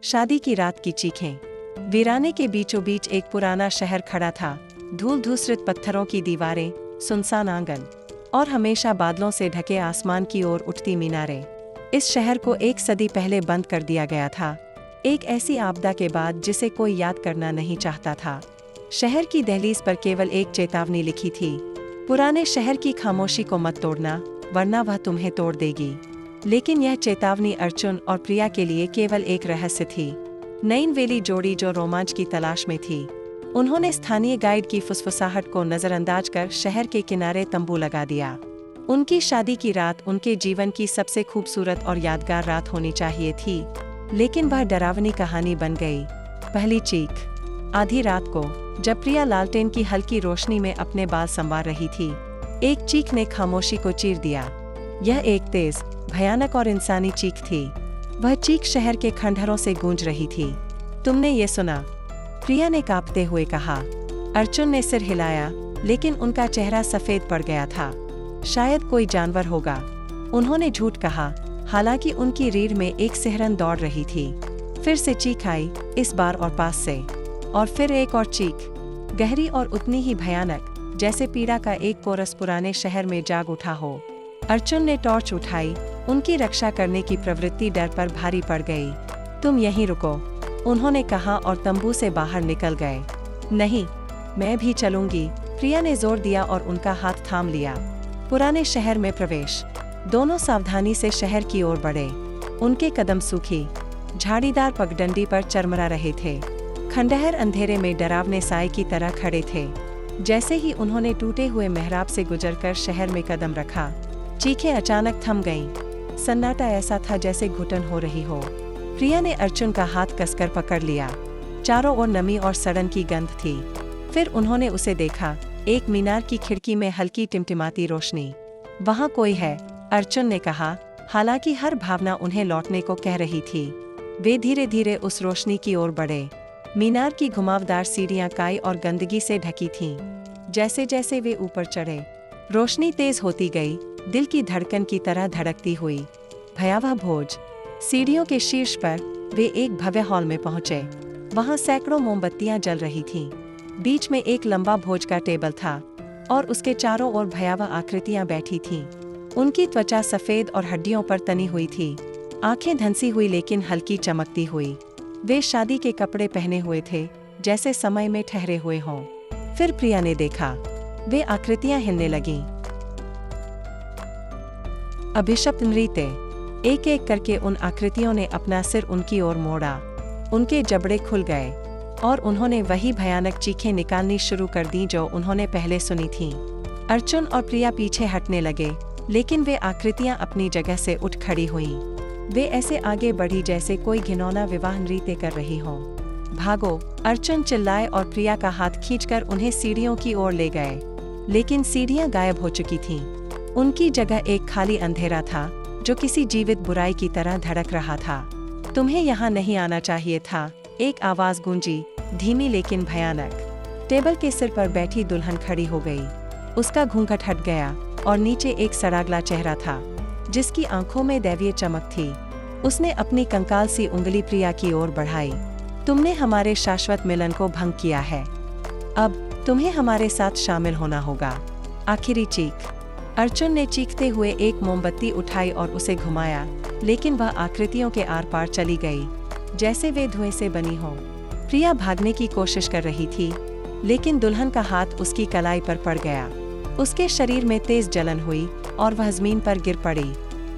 शादी की रात की चीखें। वीराने के बीचों बीच एक पुराना शहर खड़ा था। धूल धूसरित पत्थरों की दीवारें, सुनसान आंगन और हमेशा बादलों से ढके आसमान की ओर उठती मीनारें। इस शहर को एक सदी पहले बंद कर दिया गया था, एक ऐसी आपदा के बाद जिसे कोई याद करना नहीं चाहता था। शहर की दहलीज पर केवल एक चेतावनी लिखी थी, पुराने शहर की खामोशी को मत तोड़ना, वरना वह तुम्हें तोड़ देगी। लेकिन यह चेतावनी अर्जुन और प्रिया के लिए केवल एक रहस्य थी। नयनवेली जोड़ी जो रोमांच की तलाश में थी, उन्होंने स्थानीय गाइड की फुसफुसाहट को नजरअंदाज कर शहर के किनारे तंबू लगा दिया। उनकी शादी की रात उनके जीवन की सबसे खूबसूरत और यादगार रात होनी चाहिए थी, लेकिन वह डरावनी कहानी बन गई। पहली चीख। आधी रात को, जब प्रिया लालटेन की हल्की रोशनी में अपने बाल संवार रही थी, एक चीख ने खामोशी को चीर दिया। यह एक तेज, भयानक और इंसानी चीख थी। वह चीख शहर के खंडहरों से गूंज रही थी। तुमने ये सुना? प्रिया ने कांपते हुए कहा। अर्जुन ने सिर हिलाया, लेकिन उनका चेहरा सफेद पड़ गया था। शायद कोई जानवर होगा, उन्होंने झूठ कहा, हालांकि उनकी रीढ़ में एक सिहरन दौड़ रही थी। फिर से चीख आई, इस बार और पास से। और फिर एक और चीख, गहरी और उतनी ही भयानक, जैसे पीड़ा का एक कोरस पुराने शहर में जाग उठा हो। अर्जुन ने टॉर्च उठाई, उनकी रक्षा करने की प्रवृत्ति डर पर भारी पड़ गई। तुम यहीं रुको, उन्होंने कहा और तंबू से बाहर निकल गए। नहीं, मैं भी चलूंगी, प्रिया ने जोर दिया और उनका हाथ थाम लिया। पुराने शहर में प्रवेश। दोनों सावधानी से शहर की ओर बढ़े। उनके कदम सूखी, झाड़ीदार पगडंडी पर चरमरा रहे थे। खंडहर अंधेरे में डरावने साए की तरह खड़े थे। जैसे ही उन्होंने टूटे हुए मेहराब से गुजरकर शहर में कदम रखा, चीखें अचानक थम गईं। सन्नाटा ऐसा था जैसे घुटन हो रही हो। प्रिया ने अर्जुन का हाथ कसकर पकड़ लिया। चारों ओर नमी और सड़न की गंध थी। फिर उन्होंने उसे देखा, एक मीनार की खिड़की में हल्की टिमटिमाती रोशनी। वहाँ कोई है, अर्जुन ने कहा, हालांकि हर भावना उन्हें लौटने को कह रही थी। वे धीरे धीरे उस रोशनी की ओर बढ़े। मीनार की घुमावदार सीढ़ियाँ काई और गंदगी से ढकी थीं। जैसे जैसे वे ऊपर चढ़े, रोशनी तेज होती गई, दिल की धड़कन की तरह धड़कती हुई। भयावह भोज। सीढ़ियों के शीर्ष पर वे एक भव्य हॉल में पहुंचे। वहां सैकड़ों मोमबत्तियां जल रही थीं। बीच में एक लंबा भोज का टेबल था और उसके चारों ओर भयावह आकृतियां बैठी थीं। उनकी त्वचा सफेद और हड्डियों पर तनी हुई थी, आंखें धंसी हुई लेकिन हल्की चमकती हुई। वे शादी के कपड़े पहने हुए थे, जैसे समय में ठहरे हुए हों। फिर प्रिया ने देखा, वे आकृतियां हिलने लगीं। अभिशप्त नृत्य। एक एक करके उन आकृतियों ने अपना सिर उनकी ओर मोड़ा। उनके जबड़े खुल गए और उन्होंने वही भयानक चीखें निकालनी शुरू कर दी जो उन्होंने पहले सुनी थीं। अर्जुन और प्रिया पीछे हटने लगे, लेकिन वे आकृतियां अपनी जगह से उठ खड़ी हुईं। वे ऐसे आगे बढ़ी जैसे कोई घिनौना विवाह नृत्य कर रही हो। भागो, अर्जुन चिल्लाए और प्रिया का हाथ खींचकर उन्हें सीढ़ियों की ओर ले गए। लेकिन सीढ़ियां गायब हो चुकी थीं। उनकी जगह एक खाली अंधेरा था, जो किसी जीवित बुराई की तरह धड़क रहा था। तुम्हें यहाँ नहीं आना चाहिए था, एक आवाज गूंजी, धीमी लेकिन भयानक। टेबल के सिर पर बैठी दुल्हन खड़ी हो गई। उसका घूंघट हट गया और नीचे एक सड़ागला चेहरा था, जिसकी आंखों में दैवीय चमक थी। उसने अपनी कंकाल सी उंगली प्रिया की ओर बढ़ाई। तुमने हमारे शाश्वत मिलन को भंग किया है। अब तुम्हें हमारे साथ शामिल होना होगा। आखिरी चीख। अर्जुन ने चीखते हुए एक मोमबत्ती उठाई और उसे घुमाया, लेकिन वह आकृतियों के आर पार चली गई, जैसे वे धुएं से बनी हो। प्रिया भागने की कोशिश कर रही थी, लेकिन दुल्हन का हाथ उसकी कलाई पर पड़ गया। उसके शरीर में तेज जलन हुई और वह जमीन पर गिर पड़ी।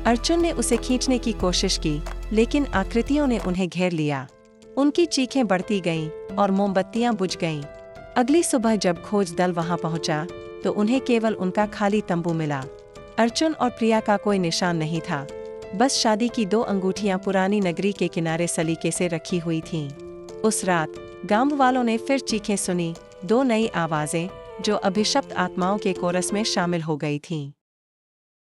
अर्जुन ने उसे खींचने की कोशिश की, लेकिन आकृतियों ने उन्हें घेर लिया। उनकी चीखें बढ़ती गईं और मोमबत्तियां बुझ गईं। अगली सुबह जब खोज दल वहां पहुंचा, तो उन्हें केवल उनका खाली तंबू मिला। अर्जुन और प्रिया का कोई निशान नहीं था, बस शादी की 2 अंगूठियां पुरानी नगरी के किनारे सलीके से रखी हुई थीं। उस रात गांव वालों ने फिर चीखें सुनी, 2 नई आवाजें जो अभिशप्त आत्माओं के कोरस में शामिल हो गई थीं।